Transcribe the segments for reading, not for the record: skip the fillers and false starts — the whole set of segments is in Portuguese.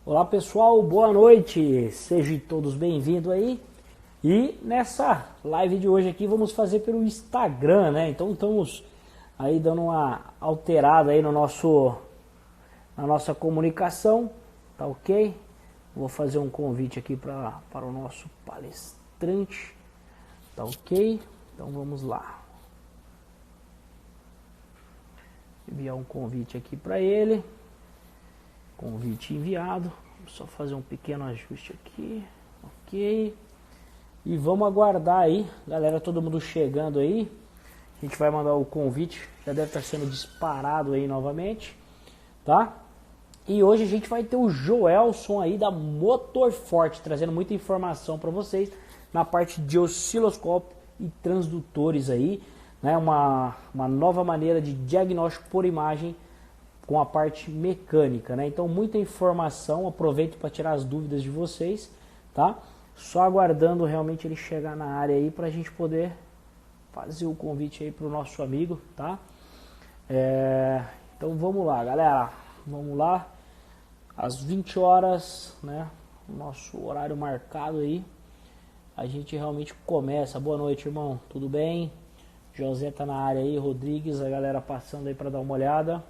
Olá pessoal, boa noite, sejam todos bem-vindos aí. E nessa live de hoje aqui vamos fazer pelo Instagram, né? Então estamos aí dando uma alterada aí no na nossa comunicação, tá ok? Vou fazer um convite aqui para o nosso palestrante, tá ok? Então vamos lá. Enviar um convite aqui para ele. Convite enviado. Vou só fazer um pequeno ajuste aqui. Ok. E vamos aguardar aí, galera, todo mundo chegando aí. A gente vai mandar o convite. Já deve estar sendo disparado aí novamente, tá? E hoje a gente vai ter o Joelson aí da Motorforte, trazendo muita informação para vocês na parte de osciloscópio e transdutores aí, né? Uma nova maneira de diagnóstico por imagem com a parte mecânica, né? Então muita informação, aproveito para tirar as dúvidas de vocês, tá? Só aguardando realmente ele chegar na área aí para a gente poder fazer o convite aí para o nosso amigo, tá? Então vamos lá, galera, vamos lá, às 20 horas, né? Nosso horário marcado aí, a gente realmente começa. Boa noite, irmão, tudo bem? José tá na área aí, Rodrigues, a galera passando aí para dar uma olhada.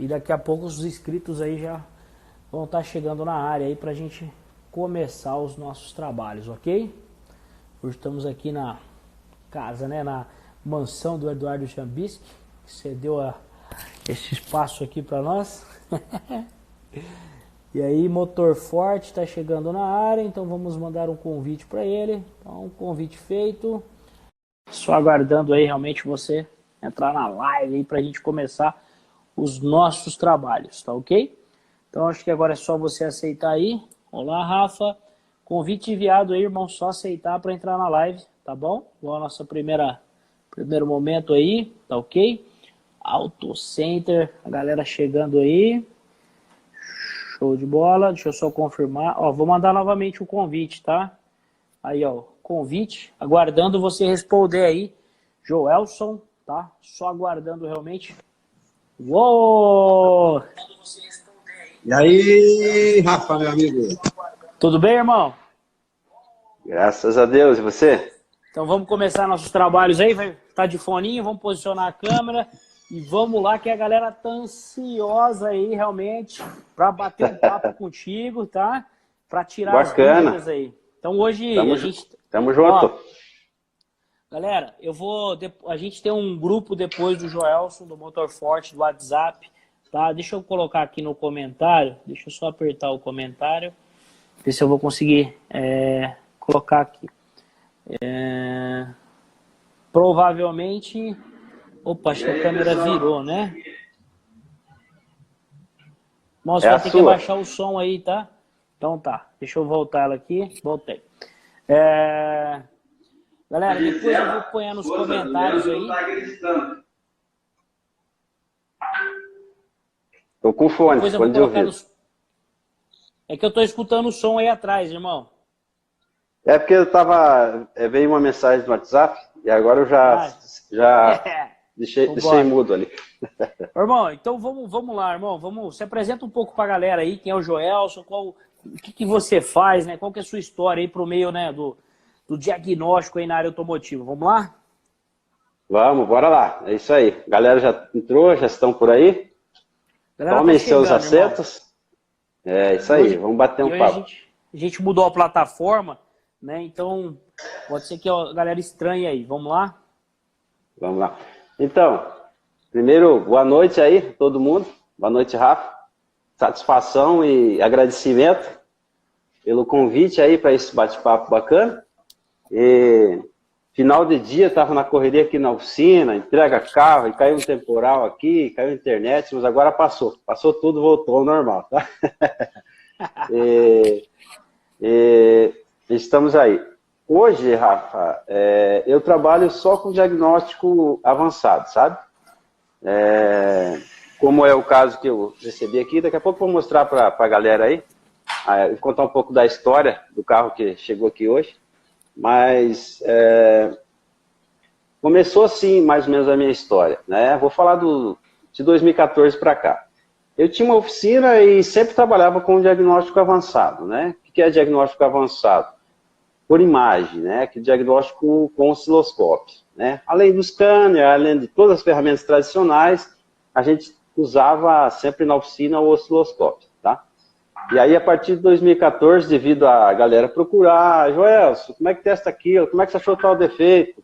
E daqui a pouco os inscritos aí já vão estar chegando na área aí pra gente começar os nossos trabalhos, ok? Hoje estamos aqui na casa, né, na mansão do Eduardo Chambisky, que cedeu esse espaço aqui para nós. E aí, Motorforte está chegando na área, então vamos mandar um convite para ele. Então, um convite feito. Só aguardando aí realmente você entrar na live aí pra gente começar os nossos trabalhos, tá ok? Então acho que agora é só você aceitar aí. Olá, Rafa. Convite enviado aí, irmão, só aceitar para entrar na live, tá bom? Igual a nossa primeiro momento aí, tá ok? Auto Center, a galera chegando aí. Show de bola, deixa eu só confirmar. Ó, vou mandar novamente o convite, tá? Aí, ó, convite, aguardando você responder aí, Joelson, tá? Só aguardando realmente. Uou! E aí, Rafa, meu amigo? Tudo bem, irmão? Graças a Deus, e você? Então vamos começar nossos trabalhos aí, vai estar de foninho, vamos posicionar a câmera e vamos lá que a galera tá ansiosa aí realmente para bater um papo contigo, tá? Para tirar Bacana. as dúvidas aí. Então hoje Tamo junto. Ó, galera, a gente tem um grupo depois do Joelson, do Motorforte, do WhatsApp, tá? Deixa eu colocar aqui no comentário, deixa eu só apertar o comentário, ver se eu vou conseguir colocar aqui. Provavelmente, opa, acho que a câmera virou, né? Nossa, vai ter que abaixar o som aí, tá? Então tá, deixa eu voltar ela aqui, voltei. Galera, depois eu vou pôr nos comentários aí. Tô com fone, fone de ouvido. É que eu tô escutando o som aí atrás, irmão. É porque veio uma mensagem no WhatsApp e agora eu já deixei mudo ali. Irmão, então vamos lá, irmão. Se apresenta um pouco pra galera aí, quem é o Joelson, o que você faz, né? Qual que é a sua história aí pro meio, né, do diagnóstico aí na área automotiva. Vamos lá? Vamos, bora lá. É isso aí. A galera já entrou, já estão por aí. Tomem seus assentos. Irmão. É isso aí, hoje, vamos bater um papo. A gente mudou a plataforma, né? Então, pode ser que a galera estranhe aí. Vamos lá? Vamos lá. Então, primeiro, boa noite aí, todo mundo. Boa noite, Rafa. Satisfação e agradecimento pelo convite aí para esse bate-papo bacana. E final de dia, estava na correria aqui na oficina, entrega carro, e caiu um temporal aqui, caiu a internet, mas agora passou tudo, voltou ao normal, tá? Estamos aí. Hoje, Rafa, eu trabalho só com diagnóstico avançado, sabe? Como é o caso que eu recebi aqui, daqui a pouco eu vou mostrar para a galera aí, vou contar um pouco da história do carro que chegou aqui hoje. Mas começou assim, mais ou menos, a minha história, né? Vou falar de 2014 para cá. eu tinha uma oficina e sempre trabalhava com diagnóstico avançado, né? O que é diagnóstico avançado? Por imagem, né? Que diagnóstico com osciloscópio, né? Além do scanner, além de todas as ferramentas tradicionais, a gente usava sempre na oficina o osciloscópio, tá? E aí, a partir de 2014, devido a galera procurar, Joelson, como é que testa aquilo? Como é que você achou tal defeito?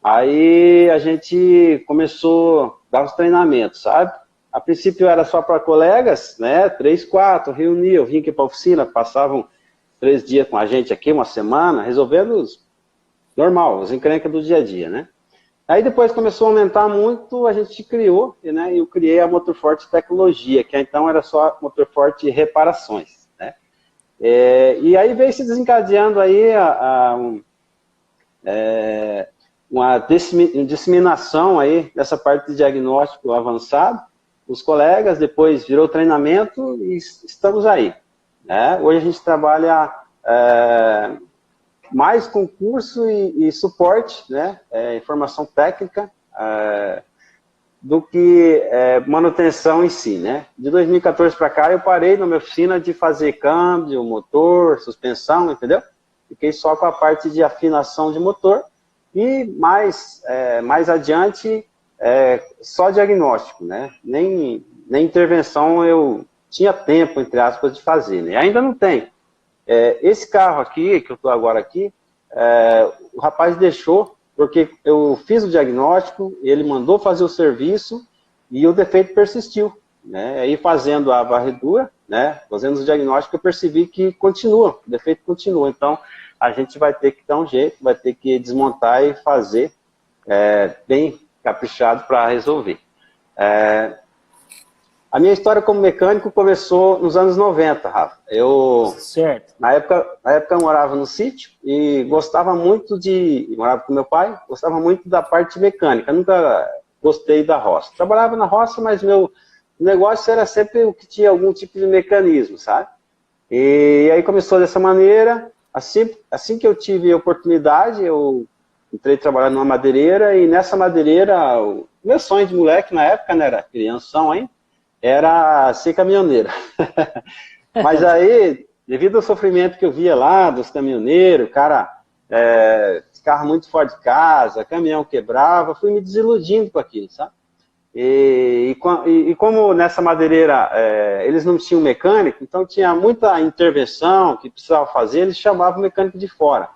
Aí a gente começou a dar os treinamentos, sabe? A princípio era só para colegas, né? 3, 4, reunia, eu vinha aqui para a oficina, passavam 3 dias com a gente aqui, uma semana, resolvendo normal, as encrencas do dia a dia, né? Aí depois começou a aumentar muito, a gente criou, né? Eu criei a Motorforte Tecnologia, que então era só Motorforte Reparações, né? E aí veio se desencadeando aí uma disseminação aí dessa parte de diagnóstico avançado, os colegas, depois virou treinamento e estamos aí, né? Hoje a gente trabalha mais com curso e suporte, né? Informação técnica, do que manutenção em si, né? De 2014 para cá eu parei na minha oficina de fazer câmbio, motor, suspensão, entendeu? Fiquei só com a parte de afinação de motor e mais adiante só diagnóstico, né? Nem intervenção eu tinha tempo, entre aspas, de fazer, né? Ainda não tem. Esse carro aqui, que eu estou agora aqui, o rapaz deixou, porque eu fiz o diagnóstico, ele mandou fazer o serviço e o defeito persistiu, né? Aí fazendo a varredura, né? Fazendo o diagnóstico, eu percebi que continua, o defeito continua. Então, a gente vai ter que dar um jeito, vai ter que desmontar e fazer bem caprichado para resolver. A minha história como mecânico começou nos anos 90, Rafa. Certo. Na época eu morava no sítio e gostava muito morava com meu pai, gostava muito da parte mecânica, nunca gostei da roça. Trabalhava na roça, mas meu negócio era sempre o que tinha algum tipo de mecanismo, sabe? E aí começou dessa maneira, assim que eu tive a oportunidade, eu entrei trabalhando numa madeireira e nessa madeireira, o meu sonho de moleque na época, né, era crianção ainda, era ser caminhoneiro. Mas aí, devido ao sofrimento que eu via lá dos caminhoneiros, cara, carro muito fora de casa, caminhão quebrava, fui me desiludindo com aquilo, sabe? E como nessa madeireira eles não tinham mecânico, então tinha muita intervenção que precisava fazer, eles chamavam o mecânico de fora.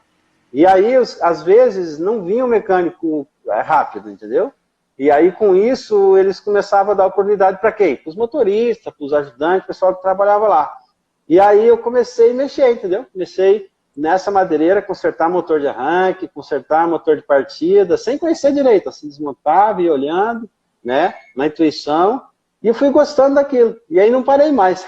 E aí, às vezes, não vinha o mecânico rápido, entendeu? E aí, com isso, eles começavam a dar oportunidade para quem? Para os motoristas, para os ajudantes, o pessoal que trabalhava lá. E aí eu comecei a mexer, entendeu? Comecei nessa madeireira, consertar motor de arranque, consertar motor de partida, sem conhecer direito, assim, desmontava e olhando, né, na intuição, e eu fui gostando daquilo. E aí não parei mais.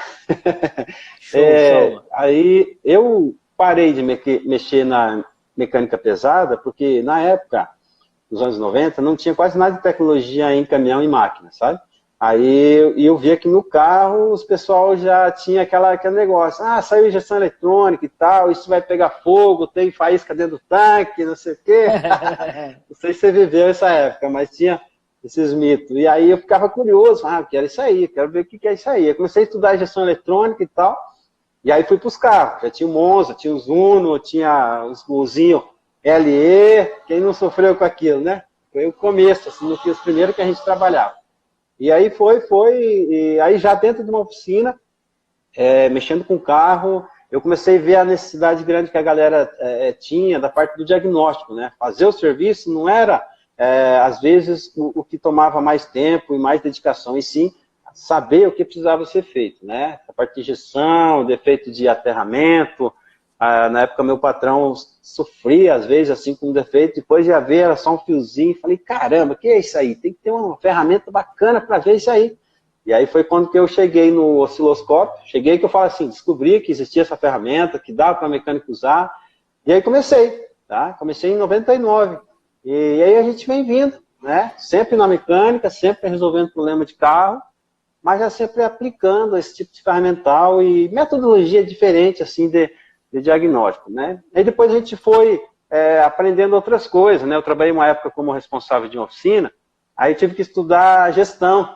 Show. Aí eu parei de mexer na mecânica pesada, porque na época, nos anos 90, não tinha quase nada de tecnologia em caminhão e máquina, sabe? Aí eu via que no carro os pessoal já tinha aquele negócio, saiu injeção eletrônica e tal, isso vai pegar fogo, tem faísca dentro do tanque, não sei o quê. Não sei se você viveu essa época, mas tinha esses mitos. E aí eu ficava curioso, eu quero isso aí, quero ver o que é isso aí. Eu comecei a estudar injeção eletrônica e tal, e aí fui para os carros, já tinha o Monza, tinha o Uno, tinha os golzinhos LE, quem não sofreu com aquilo, né? Foi o começo, assim, os primeiros que a gente trabalhava. E aí e aí já dentro de uma oficina, mexendo com o carro, eu comecei a ver a necessidade grande que a galera tinha da parte do diagnóstico, né? Fazer o serviço não era, às vezes, o que tomava mais tempo e mais dedicação, e sim saber o que precisava ser feito, né? A parte de injeção, defeito de aterramento. Na época, meu patrão sofria, às vezes, assim, com um defeito, depois de ver, era só um fiozinho, falei, caramba, que é isso aí? Tem que ter uma ferramenta bacana para ver isso aí. E aí foi quando que eu cheguei no osciloscópio, que eu falo assim, descobri que existia essa ferramenta, que dava para mecânico usar, e aí comecei, tá? Comecei em 99. E aí a gente vem vindo, né? Sempre na mecânica, sempre resolvendo problema de carro, mas já sempre aplicando esse tipo de ferramental e metodologia diferente, assim, de diagnóstico, né? Aí depois a gente foi aprendendo outras coisas, né? Eu trabalhei uma época como responsável de uma oficina, aí tive que estudar gestão.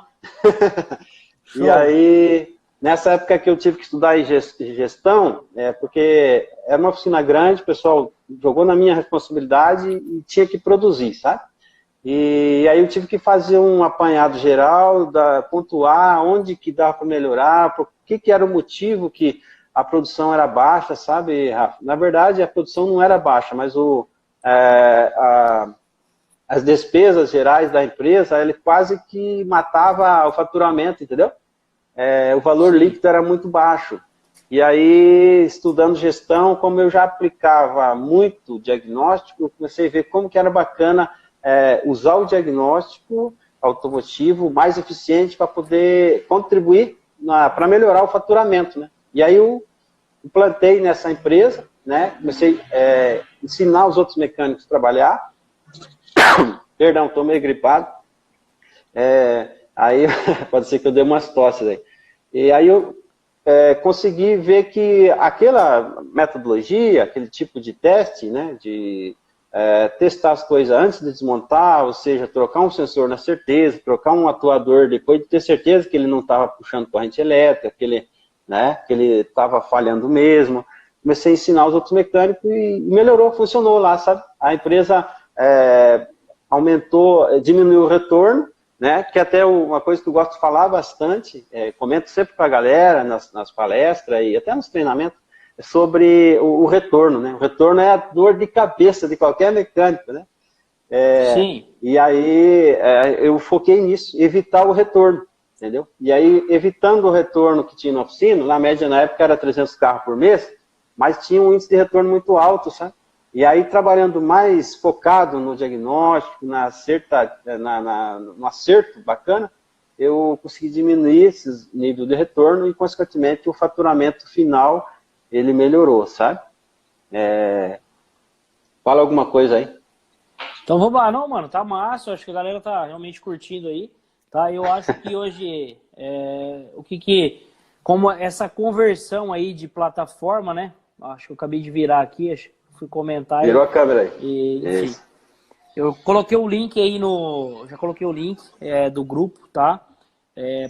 Show. E aí, nessa época que eu tive que estudar em gestão, porque era uma oficina grande, o pessoal jogou na minha responsabilidade e tinha que produzir, sabe? E aí eu tive que fazer um apanhado geral, pontuar onde que dava para melhorar, por que era o motivo que a produção era baixa, sabe, Rafa? Na verdade, a produção não era baixa, mas as despesas gerais da empresa, ele quase que matava o faturamento, entendeu? O valor líquido era muito baixo. E aí, estudando gestão, como eu já aplicava muito diagnóstico, eu comecei a ver como que era bacana usar o diagnóstico automotivo mais eficiente para poder contribuir para melhorar o faturamento, né? E aí eu implantei nessa empresa, né? Comecei a ensinar os outros mecânicos a trabalhar. Perdão, estou meio gripado. Aí pode ser que eu dê umas tosses aí. E aí eu consegui ver que aquela metodologia, aquele tipo de teste, né, de testar as coisas antes de desmontar, ou seja, trocar um sensor na certeza, trocar um atuador depois de ter certeza que ele não estava puxando corrente elétrica, que ele estava falhando mesmo. Comecei a ensinar os outros mecânicos e melhorou, funcionou lá, sabe? A empresa aumentou, diminuiu o retorno, né? Que até uma coisa que eu gosto de falar bastante, comento sempre para a galera nas palestras e até nos treinamentos, sobre o retorno, né? O retorno é a dor de cabeça de qualquer mecânico, né? Sim. E aí eu foquei nisso, evitar o retorno, entendeu? E aí, evitando o retorno que tinha na oficina, na média na época era 300 carros por mês, mas tinha um índice de retorno muito alto, sabe? E aí, trabalhando mais focado no diagnóstico, no acerto bacana, eu consegui diminuir esses níveis de retorno e, consequentemente, o faturamento final, ele melhorou, sabe? Fala alguma coisa aí. Então vamos lá. Não, mano, tá massa. Eu acho que a galera tá realmente curtindo aí. Tá? Eu acho que hoje, como essa conversão aí de plataforma, né? Acho que eu acabei de virar aqui, fui comentar. Virou a câmera aí. Enfim, isso. Eu coloquei o link aí já coloquei o link do grupo, tá?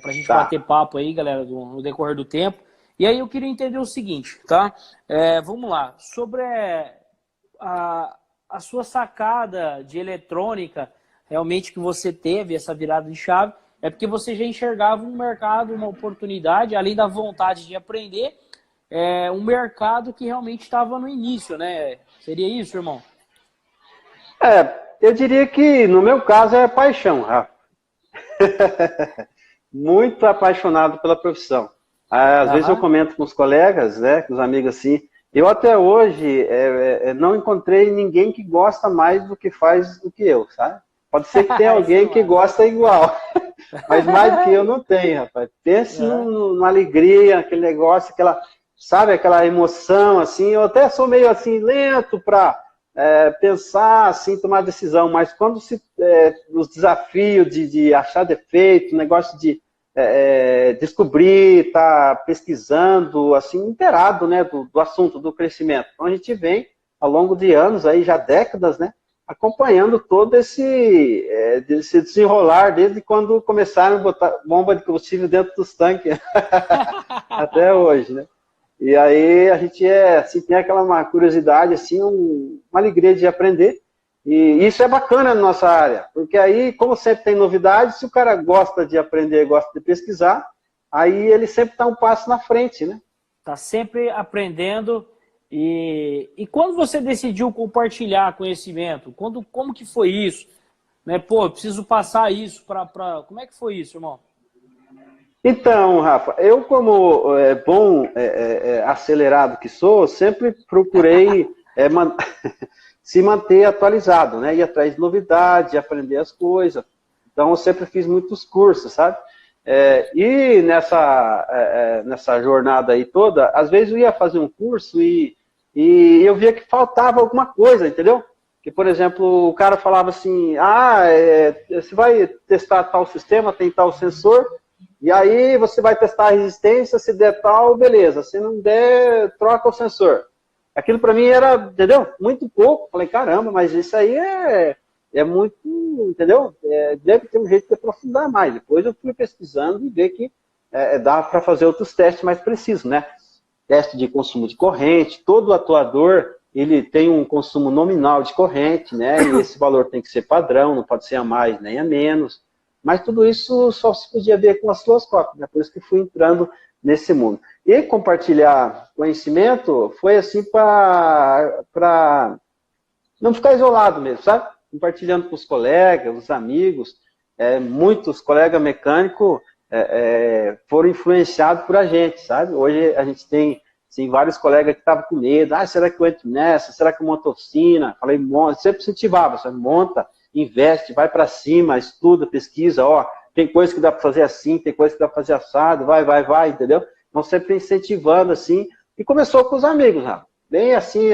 Pra gente bater papo aí, galera, no decorrer do tempo. E aí eu queria entender o seguinte, tá? Vamos lá. Sobre a sua sacada de eletrônica, realmente que você teve essa virada de chave, é porque você já enxergava um mercado, uma oportunidade, além da vontade de aprender, um mercado que realmente estava no início, né? Seria isso, irmão? Eu diria que no meu caso é paixão, Rafa. Muito apaixonado pela profissão. Às vezes eu comento com os colegas, né, com os amigos assim, eu até hoje não encontrei ninguém que gosta mais do que faz do que eu, sabe? Pode ser que tenha alguém que gosta igual, mas mais do que eu não tenho, rapaz. Pense numa alegria, aquele negócio, aquela emoção, assim. Eu até sou meio assim, lento para pensar, assim, tomar decisão, mas quando os desafios de achar defeito, negócio de descobrir, tá pesquisando, assim, inteirado, né, do assunto, do crescimento. Então a gente vem, ao longo de anos, aí já décadas, né, acompanhando todo esse desenrolar, desde quando começaram a botar bomba de combustível dentro dos tanques, até hoje, né. E aí a gente assim, tem uma curiosidade, assim, uma alegria de aprender. E isso é bacana na nossa área, porque aí, como sempre tem novidade, se o cara gosta de aprender, gosta de pesquisar, aí ele sempre está um passo na frente, né? Está sempre aprendendo. E quando você decidiu compartilhar conhecimento, como que foi isso? Né? Pô, eu preciso passar isso para... Como é que foi isso, irmão? Então, Rafa, eu como bom acelerado que sou, sempre procurei se manter atualizado, né? Ir atrás de novidade, aprender as coisas. Então, eu sempre fiz muitos cursos, sabe? E nessa jornada aí toda, às vezes eu ia fazer um curso e eu via que faltava alguma coisa, entendeu? Que, por exemplo, o cara falava assim, você vai testar tal sistema, tem tal sensor, e aí você vai testar a resistência, se der tal, beleza. Se não der, troca o sensor. Aquilo para mim era, entendeu? Muito pouco. Falei, caramba, mas isso aí é muito, entendeu? Deve ter um jeito de aprofundar mais. Depois eu fui pesquisando e ver que dá para fazer outros testes mais precisos, né? Teste de consumo de corrente, todo atuador, ele tem um consumo nominal de corrente, né? E esse valor tem que ser padrão, não pode ser a mais nem a menos. Mas tudo isso só se podia ver com osciloscópio, né? Por isso que fui entrando nesse mundo. E compartilhar conhecimento foi assim para não ficar isolado mesmo, sabe? Compartilhando com os colegas, os amigos. Muitos colegas mecânicos foram influenciados por a gente, sabe? Hoje a gente tem assim, vários colegas que estavam com medo. Será que eu entro nessa? Será que eu monto oficina? Falei, monta. Sempre incentivava, sabe? Monta, investe, vai para cima, estuda, pesquisa, tem coisa que dá para fazer assim, tem coisa que dá para fazer assado, vai, entendeu? Então sempre incentivando assim, e começou com os amigos, bem assim,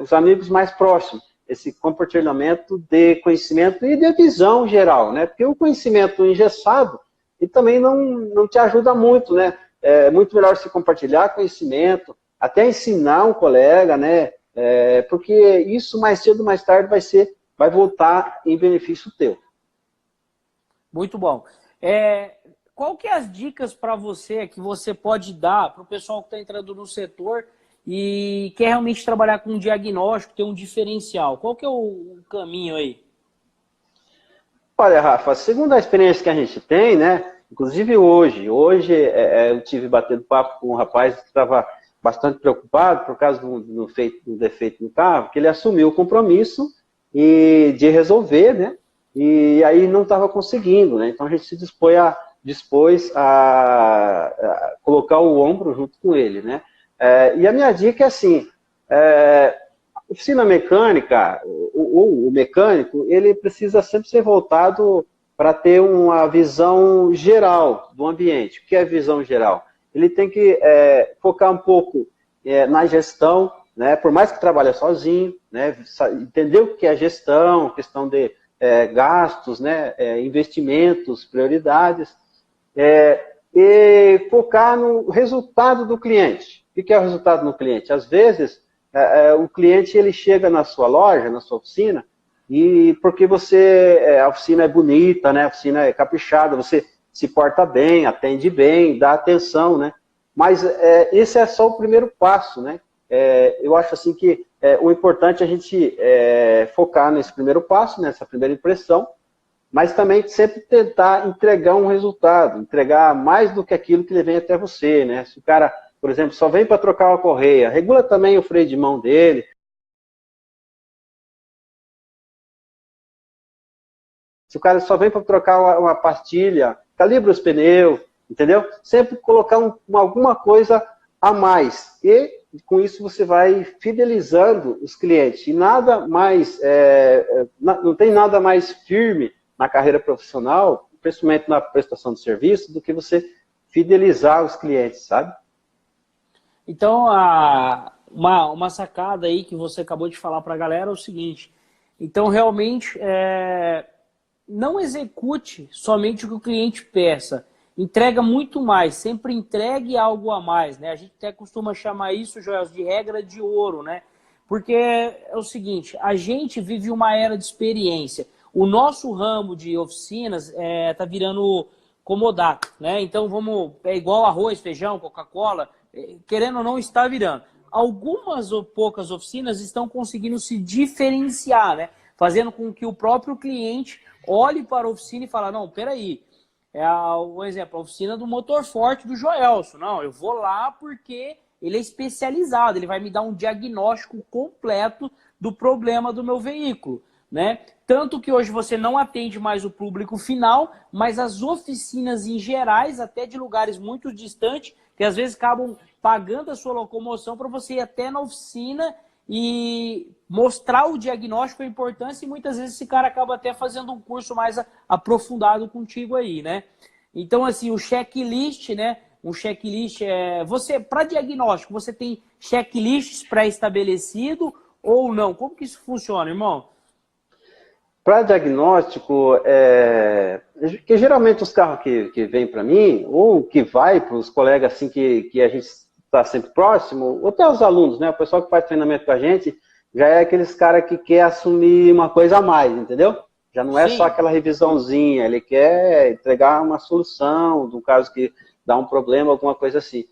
os amigos mais próximos, esse compartilhamento de conhecimento e de visão geral, né? Porque o conhecimento engessado, ele também não te ajuda muito, né? É muito melhor se compartilhar conhecimento, até ensinar um colega, né? Porque isso mais cedo ou mais tarde vai voltar em benefício teu. Muito bom. Qual que é as dicas para você que você pode dar para o pessoal que está entrando no setor e quer realmente trabalhar com um diagnóstico, ter um diferencial? Qual que é o caminho aí? Olha, Rafa, segundo a experiência que a gente tem, né? Inclusive hoje eu tive batendo papo com um rapaz que estava bastante preocupado por causa do defeito no carro, que ele assumiu o compromisso de resolver, né? E aí não estava conseguindo, né? Então a gente se dispôs a colocar o ombro junto com ele, né? E a minha dica é assim, oficina mecânica, o mecânico, ele precisa sempre ser voltado para ter uma visão geral do ambiente. O que é visão geral? Ele tem que focar um pouco na gestão, né? Por mais que trabalhe sozinho, né? Entender o que é gestão, questão de gastos, né? Investimentos, prioridades, e focar no resultado do cliente. O que é o resultado do cliente? Às vezes, o cliente ele chega na sua loja, na sua oficina, e porque a oficina é bonita, né? A oficina é caprichada, você se porta bem, atende bem, dá atenção, né? Mas esse é só o primeiro passo, né? Eu acho assim que o importante é a gente focar nesse primeiro passo, nessa primeira impressão, mas também sempre tentar entregar um resultado, entregar mais do que aquilo que ele vem até você, né? Se o cara, por exemplo, só vem para trocar uma correia, regula também o freio de mão dele. Se o cara só vem para trocar uma pastilha, calibra os pneus, entendeu? Sempre colocar alguma coisa a mais. E com isso você vai fidelizando os clientes. E nada mais, não tem nada mais firme na carreira profissional, principalmente na prestação de serviço, do que você fidelizar os clientes, sabe? Então, uma sacada aí que você acabou de falar para a galera é o seguinte. Então, realmente, não execute somente o que o cliente peça. Entrega muito mais, sempre entregue algo a mais, né? A gente até costuma chamar isso, Joel, de regra de ouro, né? Porque é o seguinte, a gente vive uma era de experiência. O nosso ramo de oficinas tá virando comodato, né? Então é igual arroz, feijão, Coca-Cola, querendo ou não, está virando. Algumas ou poucas oficinas estão conseguindo se diferenciar, né? Fazendo com que o próprio cliente olhe para a oficina e fale, não, peraí, um exemplo, a oficina do motor forte do Joelson. Não, eu vou lá porque ele é especializado, ele vai me dar um diagnóstico completo do problema do meu veículo, né? Tanto que hoje você não atende mais o público final, mas as oficinas em gerais, até de lugares muito distantes, que às vezes acabam pagando a sua locomoção para você ir até na oficina e mostrar o diagnóstico, a importância, e muitas vezes esse cara acaba até fazendo um curso mais aprofundado contigo aí, né? Então, assim, o checklist, né? Um checklist para diagnóstico, você tem checklists pré-estabelecido ou não? Como que isso funciona, irmão? Para diagnóstico, que geralmente os carros que vêm para mim, ou que vai para os colegas assim que a gente está sempre próximo, ou até os alunos, né? O pessoal que faz treinamento com a gente, já é aqueles caras que quer assumir uma coisa a mais, entendeu? Já não é Sim. só aquela revisãozinha, ele quer entregar uma solução, no caso que dá um problema, alguma coisa assim.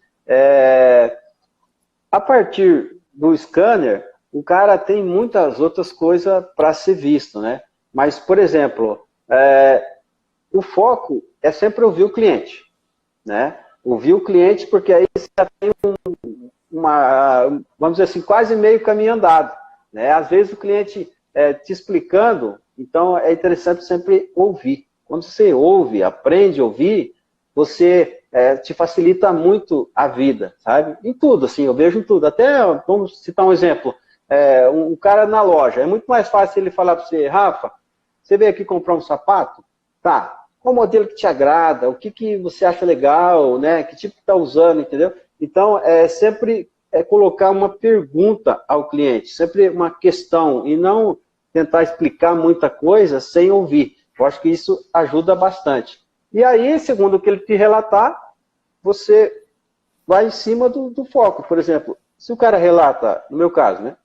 A partir do scanner, o cara tem muitas outras coisas para ser visto, né? Mas, por exemplo, o foco é sempre ouvir o cliente, né? Ouvir o cliente, porque aí você já tem vamos dizer assim, quase meio caminho andado, né? Às vezes o cliente te explicando, então é interessante sempre ouvir. Quando você ouve, aprende a ouvir, você te facilita muito a vida, sabe? Em tudo, assim, eu vejo em tudo. Até, vamos citar um exemplo, um cara na loja, é muito mais fácil ele falar para você, Rafa, você veio aqui comprar um sapato? Tá. Qual modelo que te agrada? O que você acha legal, né? Que tipo que está usando, entendeu? Então, sempre colocar uma pergunta ao cliente, sempre uma questão, e não tentar explicar muita coisa sem ouvir. Eu acho que isso ajuda bastante. E aí, segundo o que ele te relatar, você vai em cima do foco. Por exemplo, se o cara relata, no meu caso, né,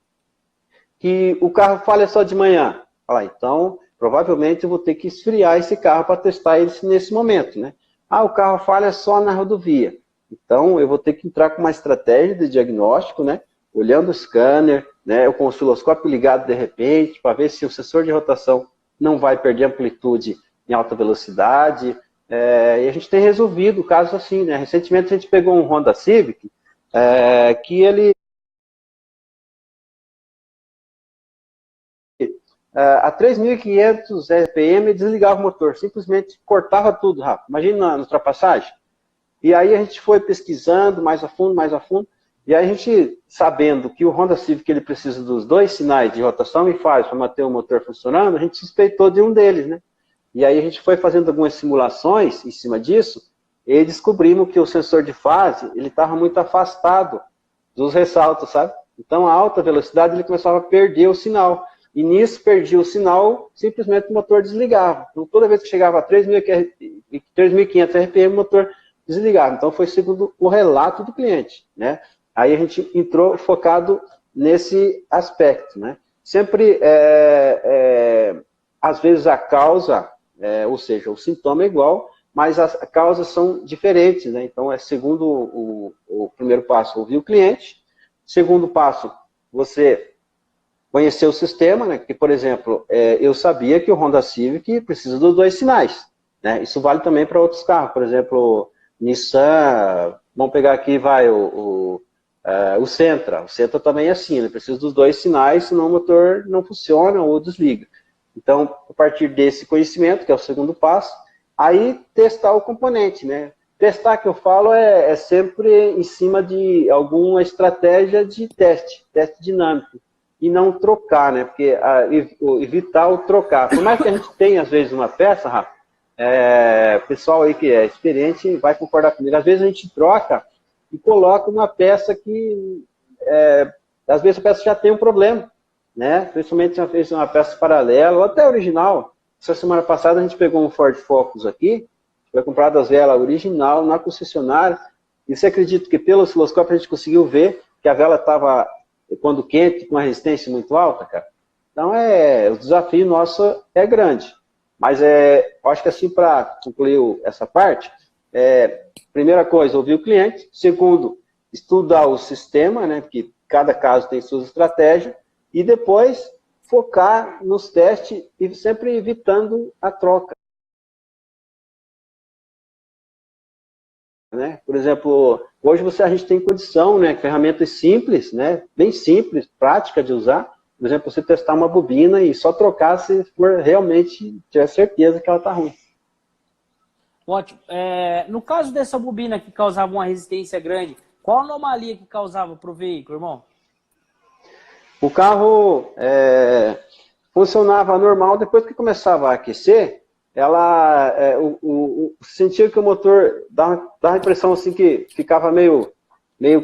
que o carro falha só de manhã, então, provavelmente eu vou ter que esfriar esse carro para testar ele nesse momento, né? O carro falha só na rodovia. Então, eu vou ter que entrar com uma estratégia de diagnóstico, né? Olhando o scanner, né? Com o osciloscópio ligado de repente, para ver se o sensor de rotação não vai perder amplitude em alta velocidade. E a gente tem resolvido casos assim, né? Recentemente a gente pegou um Honda Civic, que ele a 3.500 RPM desligava o motor, simplesmente cortava tudo, Rafa. Imagina na ultrapassagem. E aí a gente foi pesquisando mais a fundo, e aí a gente, sabendo que o Honda Civic ele precisa dos 2 sinais de rotação e fase para manter o motor funcionando, a gente suspeitou de um deles, né? E aí a gente foi fazendo algumas simulações em cima disso, e descobrimos que o sensor de fase, ele estava muito afastado dos ressaltos, sabe? Então a alta velocidade ele começava a perder o sinal. E nisso perdia o sinal, simplesmente o motor desligava. Então toda vez que chegava a 3.500 RPM, o motor desligava. Então foi segundo o relato do cliente, né? Aí a gente entrou focado nesse aspecto, né? Sempre, às vezes a causa, ou seja, o sintoma é igual, mas as causas são diferentes, né? Então segundo o primeiro passo, ouvir o cliente. Segundo passo, você conhecer o sistema, né? Que, por exemplo, eu sabia que o Honda Civic precisa dos 2 sinais, né? Isso vale também para outros carros, por exemplo, Nissan, vamos pegar aqui, o Sentra. O Sentra também é assim, ele precisa dos 2 sinais, senão o motor não funciona ou desliga. Então, a partir desse conhecimento, que é o segundo passo, aí testar o componente, né? Testar, que eu falo, é sempre em cima de alguma estratégia de teste dinâmico. E não trocar, né? Porque evitar o trocar. Por mais que a gente tenha, às vezes, uma peça, Rafa, o pessoal aí que é experiente vai concordar comigo. Às vezes a gente troca e coloca uma peça que, às vezes a peça já tem um problema, né? Principalmente uma vez uma peça paralela, ou até original. Essa semana passada a gente pegou um Ford Focus aqui, foi comprado as velas original na concessionária, e você acredita que pelo osciloscópio a gente conseguiu ver que a vela estava, quando quente, com uma resistência muito alta, cara? Então, o desafio nosso é grande. Mas eu acho que assim, para concluir essa parte, primeira coisa, ouvir o cliente. Segundo, estudar o sistema, né, porque cada caso tem suas estratégias. E depois, focar nos testes e sempre evitando a troca. Né? Por exemplo, hoje a gente tem condição, né, ferramentas simples, né, bem simples, prática de usar. Por exemplo, você testar uma bobina e só trocar se for realmente tiver certeza que ela está ruim. Ótimo. No caso dessa bobina que causava uma resistência grande, qual a anomalia que causava para o veículo, irmão? O carro funcionava normal, depois que começava a aquecer, ela sentia que o motor dava a impressão assim que ficava meio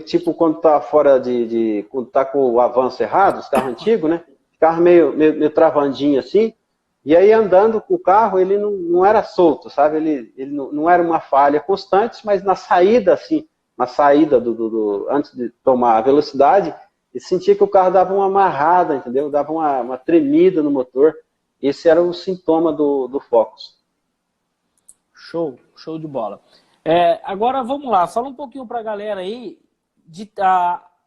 tipo quando está fora quando está com o avanço errado, os carros antigos, né? Ficava meio travandinho assim. E aí andando com o carro, ele não era solto, sabe? Ele não era uma falha constante, mas na saída, assim, antes de tomar a velocidade, ele sentia que o carro dava uma amarrada, entendeu? Dava uma tremida no motor. Esse era o sintoma do Focus. Show de bola. Agora vamos lá, fala um pouquinho para a galera aí,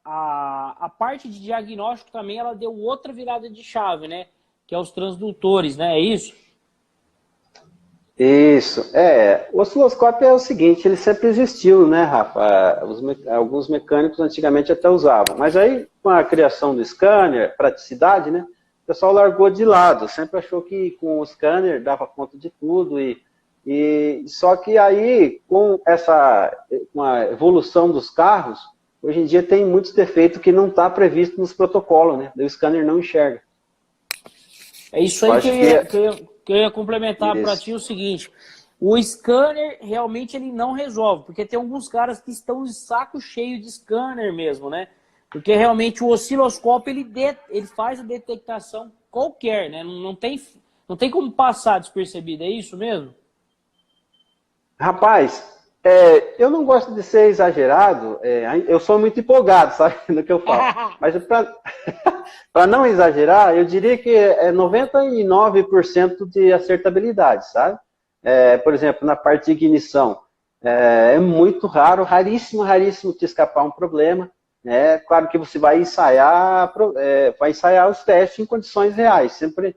a parte de diagnóstico também, ela deu outra virada de chave, né? Que é os transdutores, né? É isso? Isso, o osciloscópio é o seguinte, ele sempre existiu, né, Rafa? Alguns mecânicos antigamente até usavam, mas aí com a criação do scanner, praticidade, né, o pessoal largou de lado, sempre achou que com o scanner dava conta de tudo, e só que aí com a evolução dos carros, hoje em dia tem muitos defeitos que não está previsto nos protocolos, né, o scanner não enxerga. É isso aí que eu ia complementar para ti o seguinte, o scanner realmente ele não resolve, porque tem alguns caras que estão de saco cheio de scanner mesmo, né? Porque realmente o osciloscópio ele faz a detectação qualquer, né? Não tem como passar despercebido, é isso mesmo? Rapaz, eu não gosto de ser exagerado, eu sou muito empolgado, sabe, no que eu falo. Mas para não exagerar, eu diria que é 99% de acertabilidade, sabe? Por exemplo, na parte de ignição, é muito raro, raríssimo te escapar um problema. Claro que você vai ensaiar os testes em condições reais, sempre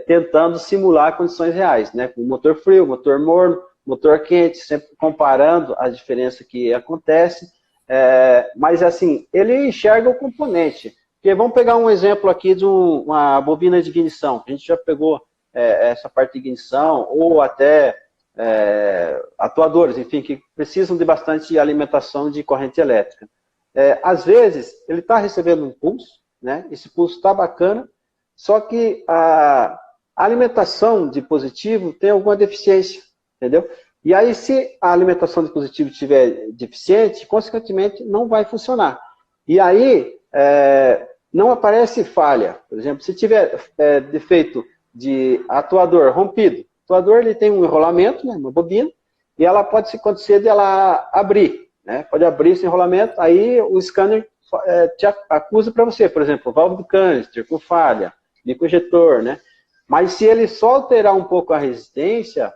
tentando simular condições reais, né? Com motor frio, motor morno, motor quente, sempre comparando a diferença que acontece, mas assim, ele enxerga o componente. Porque vamos pegar um exemplo aqui de uma bobina de ignição, a gente já pegou essa parte de ignição, ou até atuadores, enfim, que precisam de bastante alimentação de corrente elétrica. Às vezes, ele está recebendo um pulso, né? Esse pulso está bacana, só que a alimentação de positivo tem alguma deficiência, entendeu? E aí, se a alimentação de positivo estiver deficiente, consequentemente, não vai funcionar. E aí, não aparece falha. Por exemplo, se tiver defeito de atuador rompido, o atuador ele tem um enrolamento, né, uma bobina, e ela pode acontecer de ela abrir, né? Pode abrir esse enrolamento, aí o scanner te acusa para você, por exemplo, válvula do canister com falha, bico-injetor, né? Mas se ele só alterar um pouco a resistência,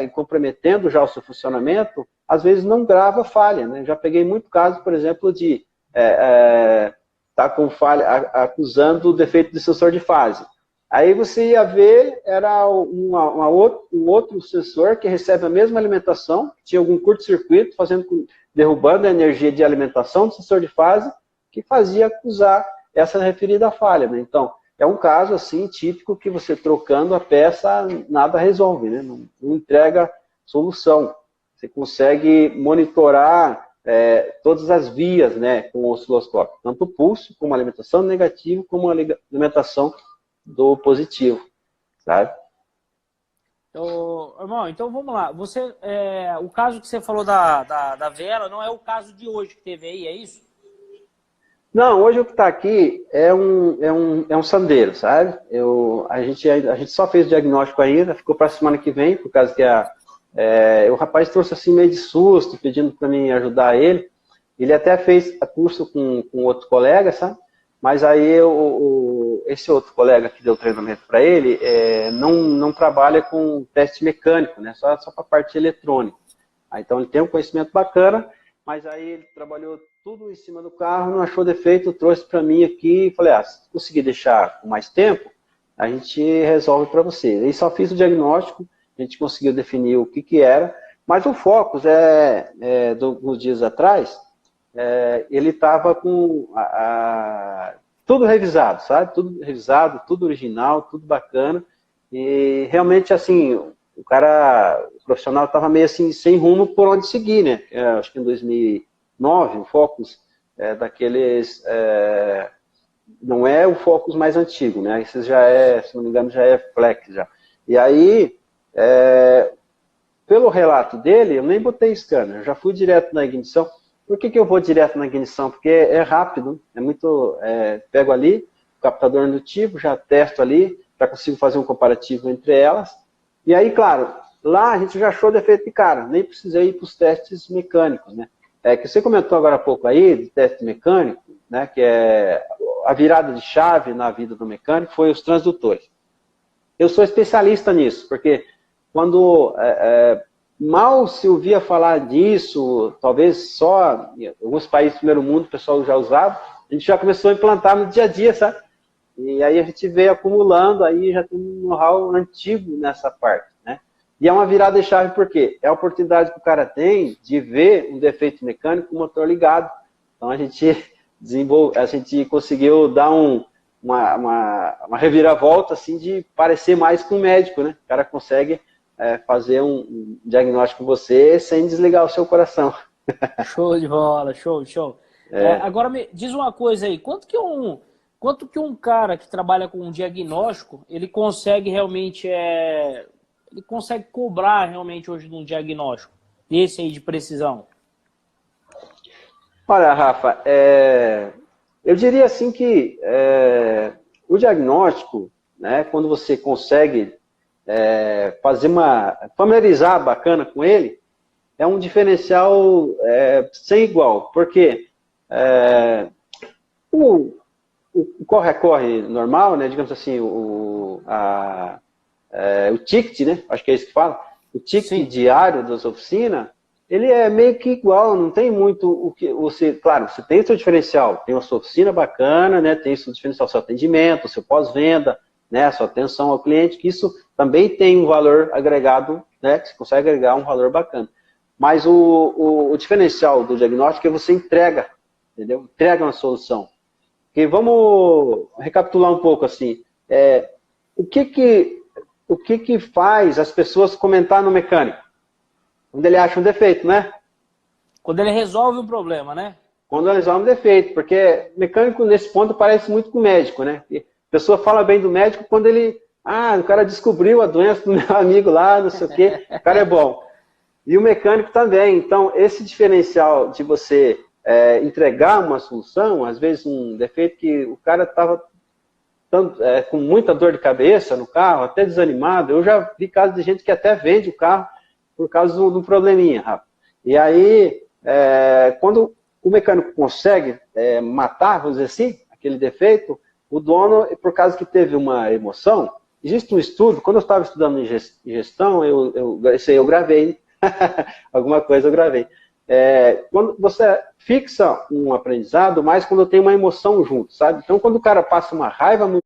e comprometendo já o seu funcionamento, às vezes não grava falha, né? Já peguei muito caso, por exemplo, de tá com falha, acusando o defeito de sensor de fase. Aí você ia ver, era um outro sensor que recebe a mesma alimentação, tinha algum curto-circuito, derrubando a energia de alimentação do sensor de fase, que fazia acusar essa referida falha, né? Então, é um caso assim típico que você trocando a peça, nada resolve, né? Não entrega solução. Você consegue monitorar todas as vias, né, com o osciloscópio, tanto o pulso, como a alimentação negativa, como a alimentação do positivo, sabe? Irmão, então vamos lá. O caso que você falou da Vera não é o caso de hoje que teve aí, é isso? Não, hoje o que está aqui é um Sandero, sabe? A gente só fez o diagnóstico ainda, ficou para a semana que vem, por causa que o rapaz trouxe assim meio de susto, pedindo para mim ajudar ele. Ele até fez curso com outro colega, sabe? Mas aí esse outro colega que deu treinamento para ele não trabalha com teste mecânico, né? Só para a parte eletrônica. Então ele tem um conhecimento bacana, mas aí ele trabalhou tudo em cima do carro, não achou defeito, trouxe para mim aqui e falei, se conseguir deixar com mais tempo, a gente resolve para você. Aí só fiz o diagnóstico, a gente conseguiu definir o que era, mas o Focus, dos dias atrás, ele estava com tudo revisado, sabe? Tudo revisado, tudo original, tudo bacana, e realmente, assim, o profissional estava meio assim, sem rumo por onde seguir, né? Acho que em 2009, o Focus daqueles... não é o Focus mais antigo, né? Esse já se não me engano, já é Flex já. E aí, pelo relato dele, eu nem botei scanner, eu já fui direto na ignição. Por que eu vou direto na ignição? Porque é rápido, é muito... pego ali, o captador indutivo, já testo ali, já consigo fazer um comparativo entre elas. E aí, claro, lá a gente já achou defeito de cara, nem precisei ir para os testes mecânicos, né? Que você comentou agora há pouco aí, de teste mecânico, né? Que é a virada de chave na vida do mecânico, foi os transdutores. eu sou especialista nisso, porque quando mal se ouvia falar disso, talvez só em alguns países do primeiro mundo o pessoal já usava, a gente já começou a implantar no dia a dia, sabe? E aí a gente veio acumulando, aí já tem um know-how antigo nessa parte, né? E é uma virada de chave porque é a oportunidade que o cara tem de ver um defeito mecânico com o motor ligado. Então a gente conseguiu dar uma reviravolta assim de parecer mais com o médico, né? O cara consegue fazer um diagnóstico com você sem desligar o seu coração. Show de bola, show. Agora me diz uma coisa aí, quanto que um cara que trabalha com um diagnóstico, ele consegue realmente, ele consegue cobrar realmente hoje de um diagnóstico, esse aí de precisão? Olha, Rafa, eu diria assim que o diagnóstico, né, quando você consegue familiarizar bacana com ele, é um diferencial sem igual, porque o corre-corre normal, né, digamos assim, o ticket, né, acho que é isso que fala, o ticket Sim. diário das oficinas, ele é meio que igual, não tem muito o que você... Claro, você tem o seu diferencial, tem a sua oficina bacana, né, tem o seu diferencial, seu atendimento, seu pós-venda, né, sua atenção ao cliente, que isso também tem um valor agregado, né, que você consegue agregar um valor bacana. Mas o diferencial do diagnóstico é você entrega, entendeu? Entrega uma solução. E vamos recapitular um pouco assim, o que faz as pessoas comentar no mecânico? Quando ele acha um defeito, né? Quando ele resolve um problema, né? Quando ele resolve um defeito, porque mecânico nesse ponto parece muito com o médico, né? E a pessoa fala bem do médico quando ele... o cara descobriu a doença do meu amigo lá, não sei o quê, o cara é bom. E o mecânico também. Então, esse diferencial de você entregar uma solução, às vezes um defeito que o cara estava com muita dor de cabeça no carro, até desanimado. Eu já vi casos de gente que até vende o carro por causa de um probleminha, Rafa. E aí, quando o mecânico consegue matar, vamos dizer assim, aquele defeito, o dono, por causa que teve uma emoção, existe um estudo, quando eu estava estudando em gestão, esse aí eu gravei, alguma coisa eu gravei. Quando você fixa um aprendizado, mais quando tem uma emoção junto, sabe? Então, quando o cara passa uma raiva muito